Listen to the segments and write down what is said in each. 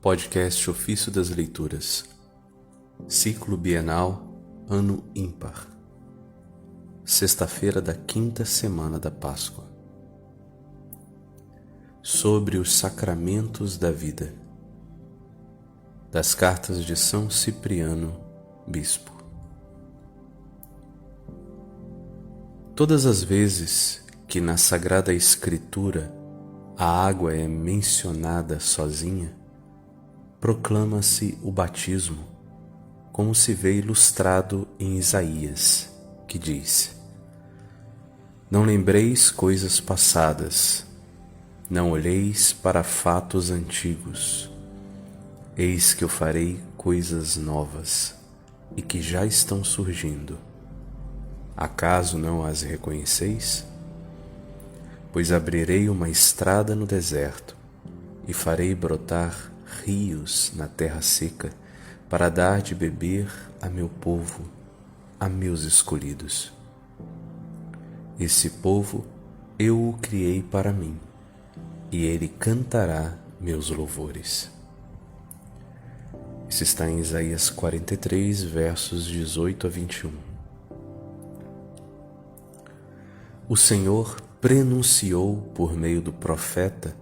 Podcast Ofício das Leituras, Ciclo Bienal, Ano Ímpar, sexta-feira da quinta semana da Páscoa. Sobre os sacramentos da vida, das cartas de São Cipriano, Bispo. Todas as vezes que na Sagrada Escritura a água é mencionada sozinha, proclama-se o batismo, como se vê ilustrado em Isaías, que diz: Não lembreis coisas passadas, não olheis para fatos antigos. Eis que eu farei coisas novas, e que já estão surgindo. Acaso não as reconheceis? Pois abrirei uma estrada no deserto, e farei brotar rios na terra seca, para dar de beber a meu povo, a meus escolhidos. Esse povo eu o criei para mim, e ele cantará meus louvores. Isso está em Isaías 43, versos 18 a 21. O Senhor prenunciou por meio do profeta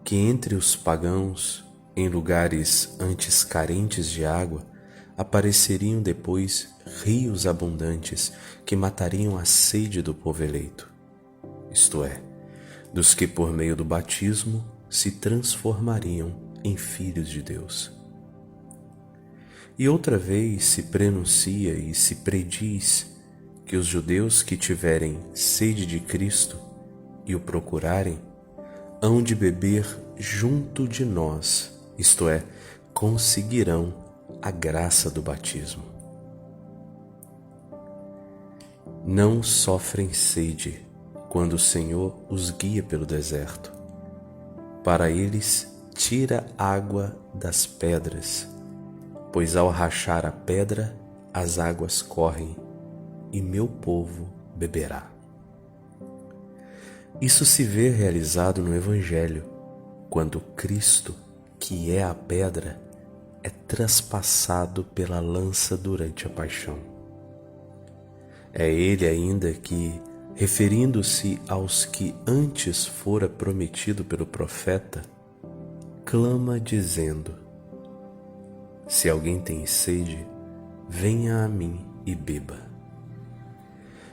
que entre os pagãos, em lugares antes carentes de água, apareceriam depois rios abundantes que matariam a sede do povo eleito, isto é, dos que por meio do batismo se transformariam em filhos de Deus. E outra vez se prenuncia e se prediz que os judeus que tiverem sede de Cristo e o procurarem, hão de beber junto de nós, isto é, conseguirão a graça do batismo. Não sofrem sede quando o Senhor os guia pelo deserto. Para eles tira água das pedras, pois ao rachar a pedra as águas correm, e meu povo beberá. Isso se vê realizado no Evangelho, quando Cristo, que é a pedra, é traspassado pela lança durante a paixão. É ele ainda que, referindo-se aos que antes fora prometido pelo profeta, clama dizendo: Se alguém tem sede, venha a mim e beba.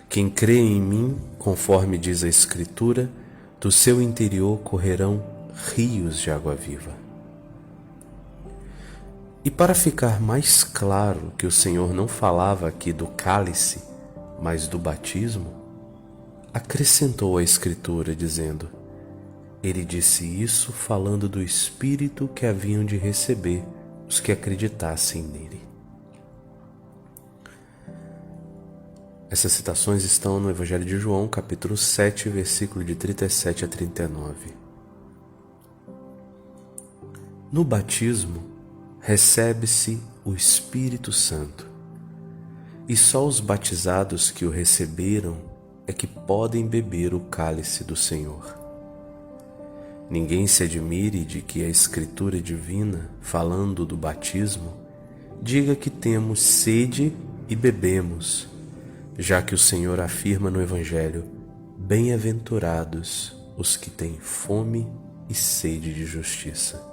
Quem crê em mim, conforme diz a Escritura, do seu interior correrão rios de água viva. E para ficar mais claro que o Senhor não falava aqui do cálice, mas do batismo, acrescentou a Escritura dizendo: Ele disse isso falando do Espírito que haviam de receber os que acreditassem nele. Essas citações estão no Evangelho de João, capítulo 7, versículo de 37 a 39. No batismo, recebe-se o Espírito Santo, e só os batizados que o receberam é que podem beber o cálice do Senhor. Ninguém se admire de que a Escritura divina, falando do batismo, diga que temos sede e bebemos, já que o Senhor afirma no Evangelho: Bem-aventurados os que têm fome e sede de justiça.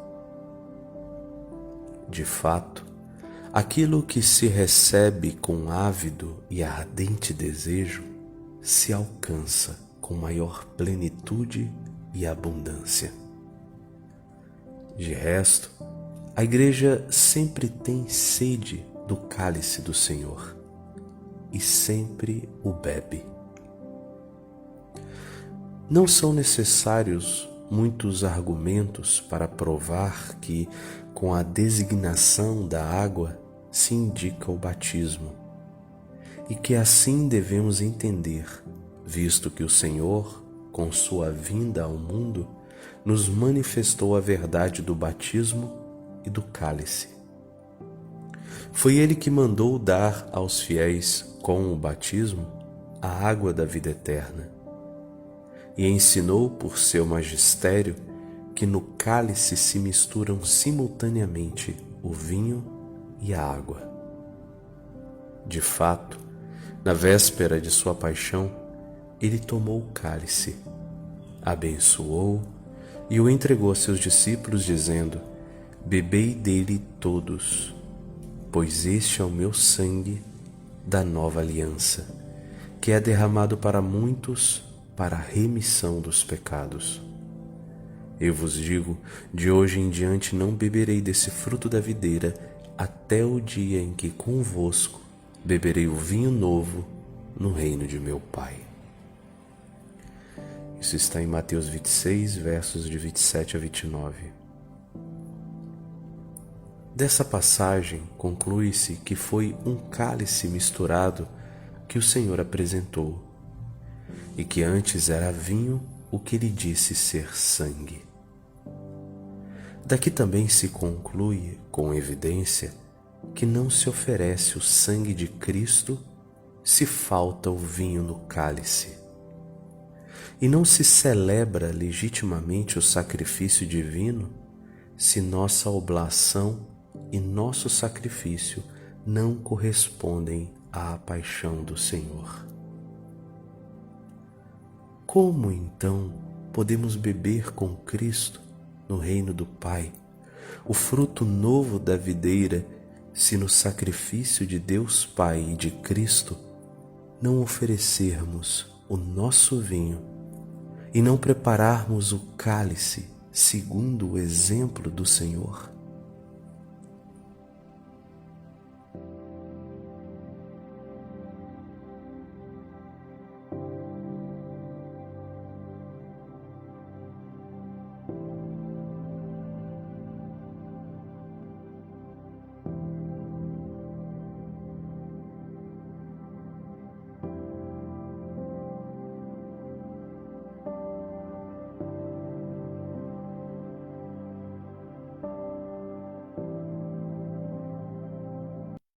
De fato, aquilo que se recebe com ávido e ardente desejo se alcança com maior plenitude e abundância. De resto, a Igreja sempre tem sede do cálice do Senhor e sempre o bebe. Não são necessários muitos argumentos para provar que, com a designação da água, se indica o batismo, e que assim devemos entender, visto que o Senhor, com sua vinda ao mundo, nos manifestou a verdade do batismo e do cálice. Foi ele que mandou dar aos fiéis, com o batismo, a água da vida eterna, e ensinou por seu magistério que no cálice se misturam simultaneamente o vinho e a água. De fato, na véspera de sua paixão, ele tomou o cálice, abençoou e o entregou a seus discípulos, dizendo: bebei dele todos, pois este é o meu sangue da nova aliança, que é derramado para muitos para a remissão dos pecados. Eu vos digo, de hoje em diante não beberei desse fruto da videira, até o dia em que convosco beberei o vinho novo no reino de meu Pai. Isso está em Mateus 26, versos de 27 a 29. Dessa passagem conclui-se que foi um cálice misturado que o Senhor apresentou, e que antes era vinho o que ele disse ser sangue. Daqui também se conclui, com evidência, que não se oferece o sangue de Cristo se falta o vinho no cálice. E não se celebra legitimamente o sacrifício divino se nossa oblação e nosso sacrifício não correspondem à paixão do Senhor. Como então podemos beber com Cristo no reino do Pai o fruto novo da videira, se no sacrifício de Deus Pai e de Cristo não oferecermos o nosso vinho e não prepararmos o cálice segundo o exemplo do Senhor?